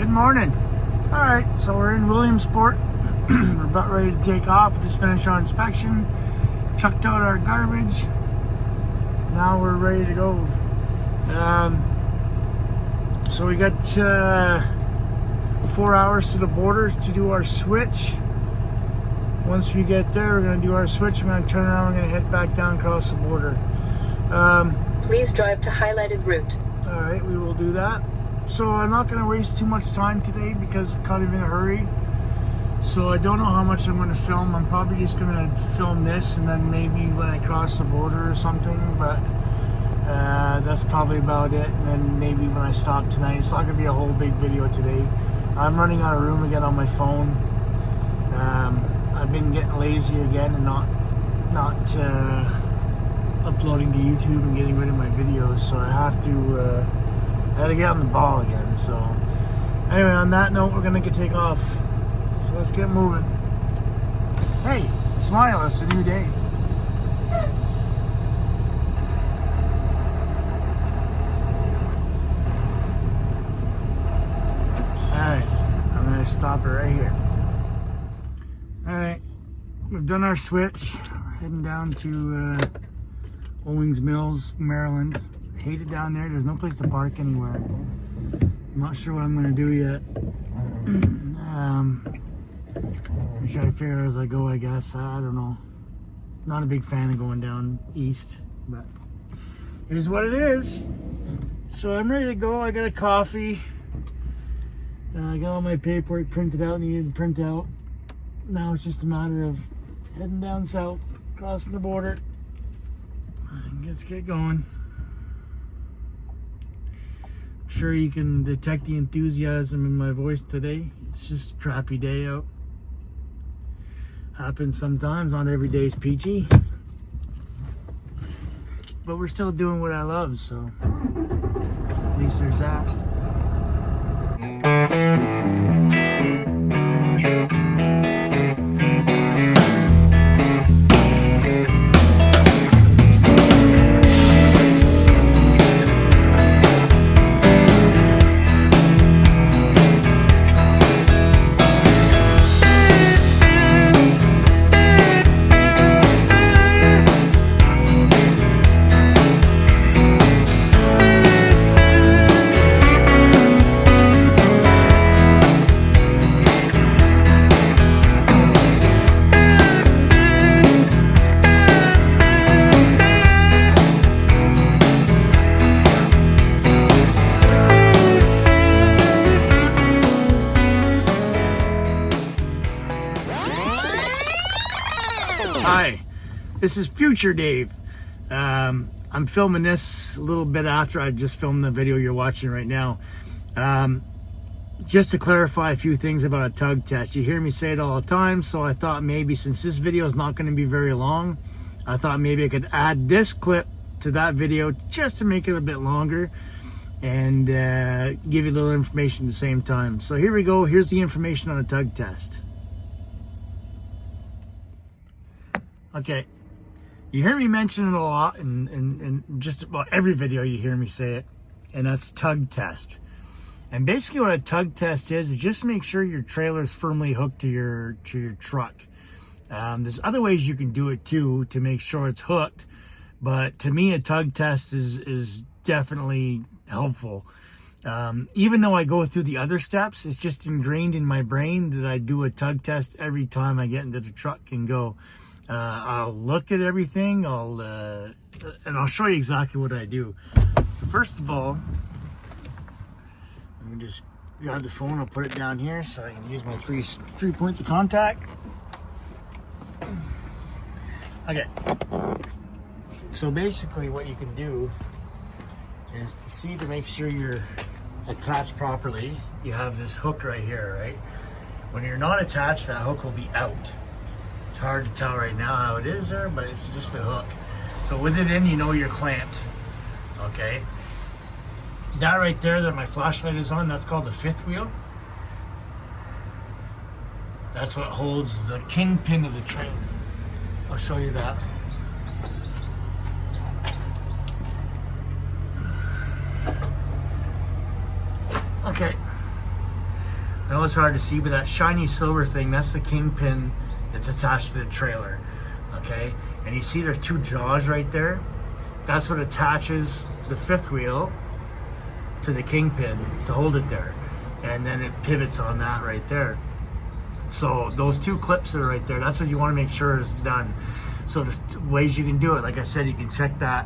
Good morning. All right, so we're in Williamsport. We're about ready to take off. Just finished our inspection, chucked out our garbage. Now we're ready to go. So we got 4 hours to the border to do our switch. Once we get there, we're going to do our switch. I'm going to turn around. We're going to head back down across the border. Please drive to highlighted route. All right, we will do that. So I'm not going to waste too much time today because I'm kind of in a hurry. So I don't know how much I'm going to film. I'm probably just going to film this and then maybe when I cross the border or something. But that's probably about it. And then maybe when I stop tonight, it's not going to be a whole big video today. I'm running out of room again on my phone. I've been getting lazy again and not uploading to YouTube and getting rid of my videos. So I have to. I gotta get on the ball again. So anyway, on that note, we're gonna take off. So let's get moving. Hey, smile, it's a new day. Alright, I'm gonna stop it right here. Alright, we've done our switch. We're heading down to Owings Mills, Maryland. Hate it down there. There's no place to park anywhere. I'm not sure what I'm going to do yet. I'm trying to figure out as I go, I guess. I don't know. Not a big fan of going down east, but it is what it is. So I'm ready to go. I got a coffee. I got all my paperwork printed out, needed to print out. Now it's just a matter of heading down south, crossing the border. Let's get going. Sure you can detect the enthusiasm in my voice today. It's just a crappy day out. Happens sometimes, not every day is peachy. But we're still doing what I love, so at least there's that. Hi, this is Future Dave. I'm filming this a little bit after I just filmed the video you're watching right now. Just to clarify a few things about a tug test. You hear me say it all the time, so I thought maybe since this video is not going to be very long, I thought maybe I could add this clip to that video just to make it a bit longer and give you a little information at the same time. So here we go. Here's the information on a tug test. Okay, you hear me mention it a lot, and just about every video you hear me say it, and that's tug test. And basically what a tug test is just make sure your trailer is firmly hooked to your truck. There's other ways you can do it too to make sure it's hooked, but to me a tug test is definitely helpful. Even though I go through the other steps, it's just ingrained in my brain that I do a tug test every time I get into the truck and go. I'll look at everything, and I'll show you exactly what I do. So first of all, let me just grab the phone, I'll put it down here so I can use my three points of contact. Okay, so basically what you can do is to see to make sure you're attached properly, you have this hook right here, right? When you're not attached, that hook will be out. It's hard to tell right now how it is there, but it's just a hook. So with it in, you know you're clamped, okay? That right there that my flashlight is on, that's called the fifth wheel. That's what holds the kingpin of the trailer. I'll show you that. Okay. I know it's hard to see, but that shiny silver thing, that's the kingpin that's attached to the trailer, okay? And you see there's two jaws right there? That's what attaches the fifth wheel to the kingpin to hold it there. And then it pivots on that right there. So those two clips that are right there, that's what you want to make sure is done. So there's ways you can do it. Like I said, you can check that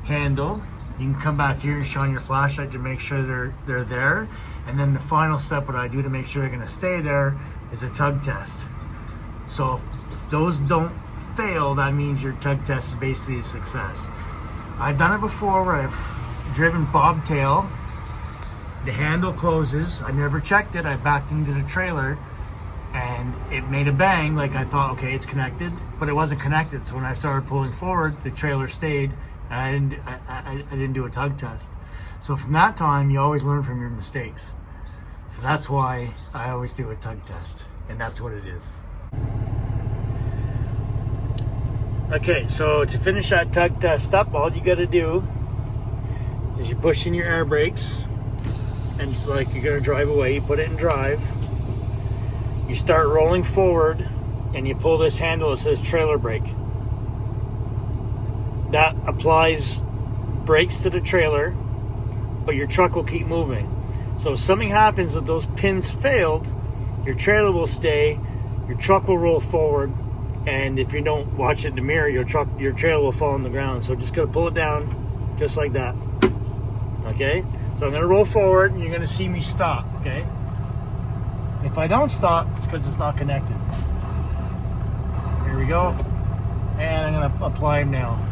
handle. You can come back here and shine your flashlight to make sure they're there. And then the final step, what I do to make sure they're going to stay there, is a tug test. So if those don't fail, that means your tug test is basically a success. I've done it before where I've driven bobtail. The handle closes. I never checked it. I backed into the trailer and it made a bang. Like I thought, okay, it's connected, but it wasn't connected. So when I started pulling forward, the trailer stayed. And I didn't do a tug test. So from that time, you always learn from your mistakes. So that's why I always do a tug test. And that's what it is. Okay, so to finish that tug test up, all you gotta do is you push in your air brakes. And it's like you're gonna drive away, you put it in drive. You start rolling forward and you pull this handle that says trailer brake. That applies brakes to the trailer, but your truck will keep moving. So if something happens that those pins failed, your trailer will stay, your truck will roll forward, and if you don't watch it in the mirror, your trailer will fall on the ground. So just gotta pull it down, just like that. Okay? So I'm gonna roll forward, and you're gonna see me stop, okay? If I don't stop, it's because it's not connected. Here we go. And I'm gonna apply them now.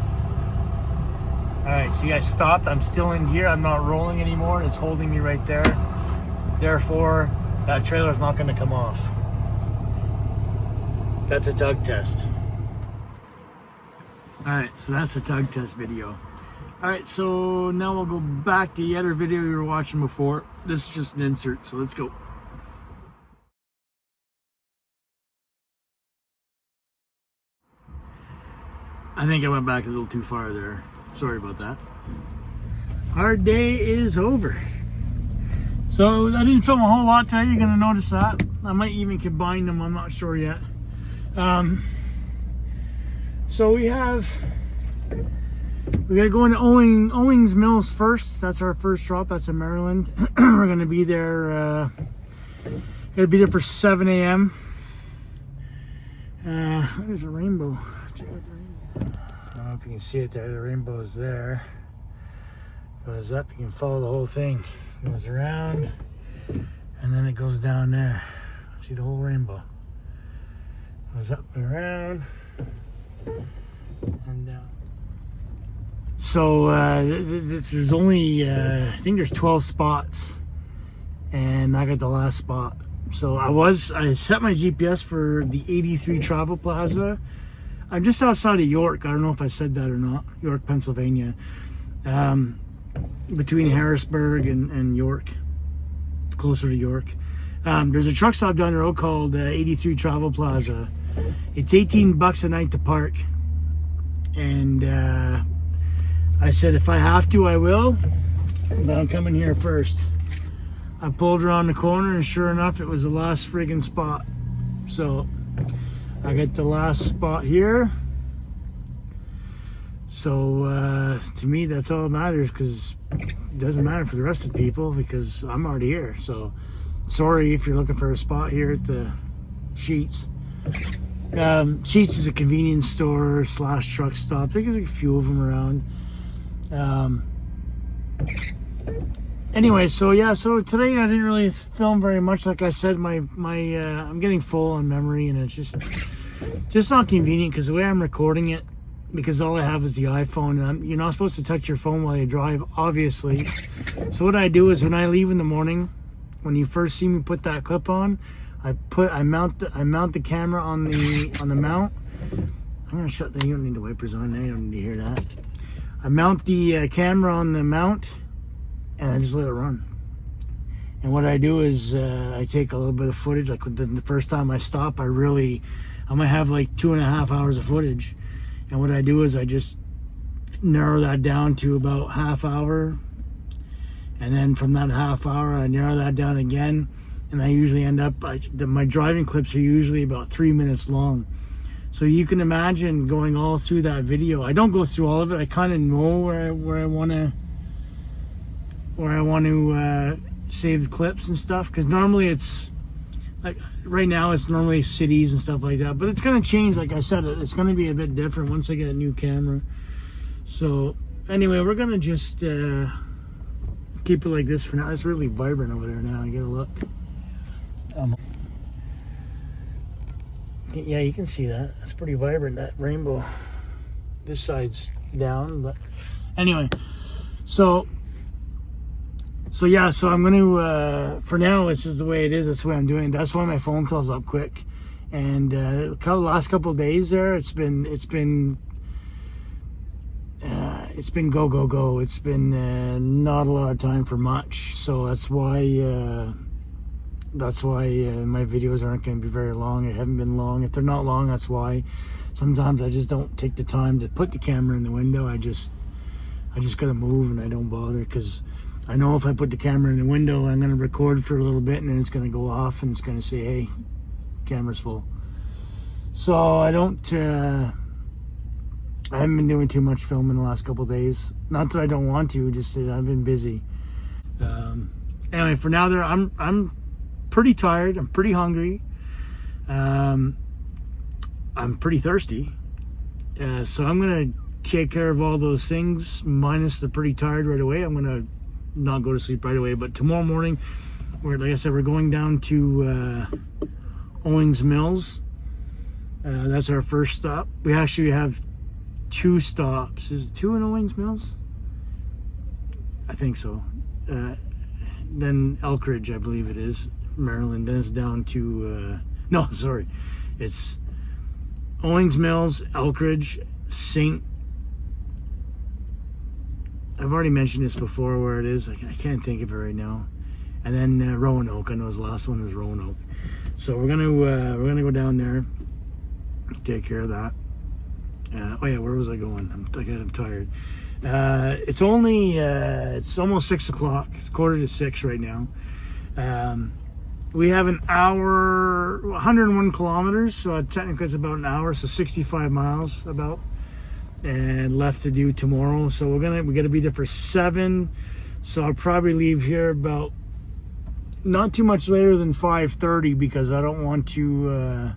Alright, see I stopped, I'm still in gear, I'm not rolling anymore, it's holding me right there. Therefore, that trailer is not going to come off. That's a tug test. Alright, so that's the tug test video. Alright, so now we'll go back to the other video we were watching before. This is just an insert, so let's go. I think I went back a little too far there. Sorry about that. Our day is over. So I didn't film a whole lot today. You're going to notice that. I might even combine them. I'm not sure yet. So we got to go into Owings Mills first. That's our first drop. That's in Maryland. We're going to be there. Going to be there for 7 a.m. There's a rainbow. Check out the rainbow. I don't know if you can see it there. The rainbow is there. Goes up. You can follow the whole thing. Goes around, and then it goes down there. See the whole rainbow. Goes up and around, and down. So there's only I think there's 12 spots, and I got the last spot. So I set my GPS for the 83 Travel Plaza. I'm just outside of York. I don't know if I said that or not. York, Pennsylvania. Between Harrisburg and York. Closer to York. There's a truck stop down the road called 83 Travel Plaza. It's $18 a night to park. And I said if I have to, I will. But I'm coming here first. I pulled around the corner and sure enough, it was the last friggin' spot. So I got the last spot here. So to me, that's all that matters, because it doesn't matter for the rest of the people because I'm already here. So sorry if you're looking for a spot here at the Sheets. Sheets is a convenience store / truck stop. There's a few of them around. Anyway, so yeah, so today I didn't really film very much. Like I said, I'm getting full on memory, and it's just not convenient because the way I'm recording it, because all I have is the iPhone, and you're not supposed to touch your phone while you drive, obviously. So what I do is when I leave in the morning, when you first see me put that clip on, I mount the camera on the mount. I'm gonna shut. You don't need the wipers on there. You don't need to hear that. I mount the camera on the mount, and I just let it run. And what I do is I take a little bit of footage. Like the first time I stop, I might have like 2.5 hours of footage. And what I do is I just narrow that down to about half hour. And then from that half hour, I narrow that down again. and I usually end up, my driving clips are usually about 3 minutes long. So you can imagine going all through that video. I don't go through all of it. I kind of know where I want to save the clips and stuff, because normally it's like right now it's normally cities and stuff like that, but it's going to change. Like I said, it's going to be a bit different once I get a new camera. So anyway, we're going to just keep it like this for now. It's really vibrant over there now. I get a look. Yeah, you can see that. It's pretty vibrant, that rainbow. This side's down, but anyway. So yeah, so I'm going to, for now, it's just the way it is. That's the way I'm doing it. That's why my phone fills up quick. And the last couple of days there, it's been go, go, go. It's been not a lot of time for much. So that's why my videos aren't going to be very long. They haven't been long. If they're not long, that's why. Sometimes I just don't take the time to put the camera in the window. I just got to move, and I don't bother, because I know if I put the camera in the window, I'm going to record for a little bit, and then it's going to go off, and it's going to say, hey, camera's full. So I haven't been doing too much filming the last couple of days. Not that I don't want to, just that I've been busy. Anyway, for now there, I'm pretty tired. I'm pretty hungry. I'm pretty thirsty. So I'm going to take care of all those things, minus the pretty tired right away. I'm going to not go to sleep right away, but tomorrow morning, like I said, we're going down to Owings Mills. That's our first stop. We actually have 2 stops. Is it 2 in Owings Mills? I think so. Then Elkridge, I believe it is, Maryland. Then it's down to no, sorry, it's Owings Mills, Elkridge, I've already mentioned this before where it is. I can't think of it right now. And then Roanoke. I know his last one is Roanoke. So we're gonna go down there, take care of that. Oh yeah, where was I going? I'm tired. It's almost 6 o'clock. It's 5:45 right now. We have an hour, 101 kilometers. So technically it's about an hour, so 65 miles about. And left to do tomorrow. So we gotta be there for 7. So I'll probably leave here about not too much later than 5:30, because I don't want to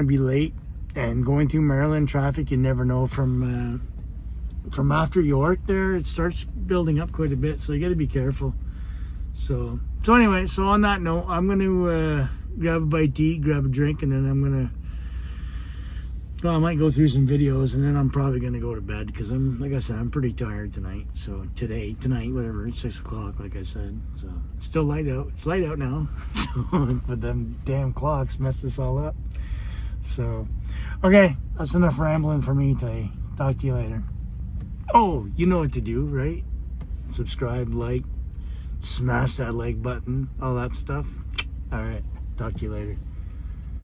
be late. And going through Maryland traffic, you never know, from after York there, it starts building up quite a bit, so you got to be careful. So anyway, so on that note, I'm going to grab a bite to eat, grab a drink, and then I might go through some videos, and then I'm probably going to go to bed, because like I said, I'm pretty tired tonight. So tonight, whatever, it's 6 o'clock, like I said. So it's still light out. It's light out now. So, but them damn clocks messed us all up. So, okay, that's enough rambling for me today. Talk to you later. Oh, you know what to do, right? Subscribe, like, smash that like button, all that stuff. All right, talk to you later.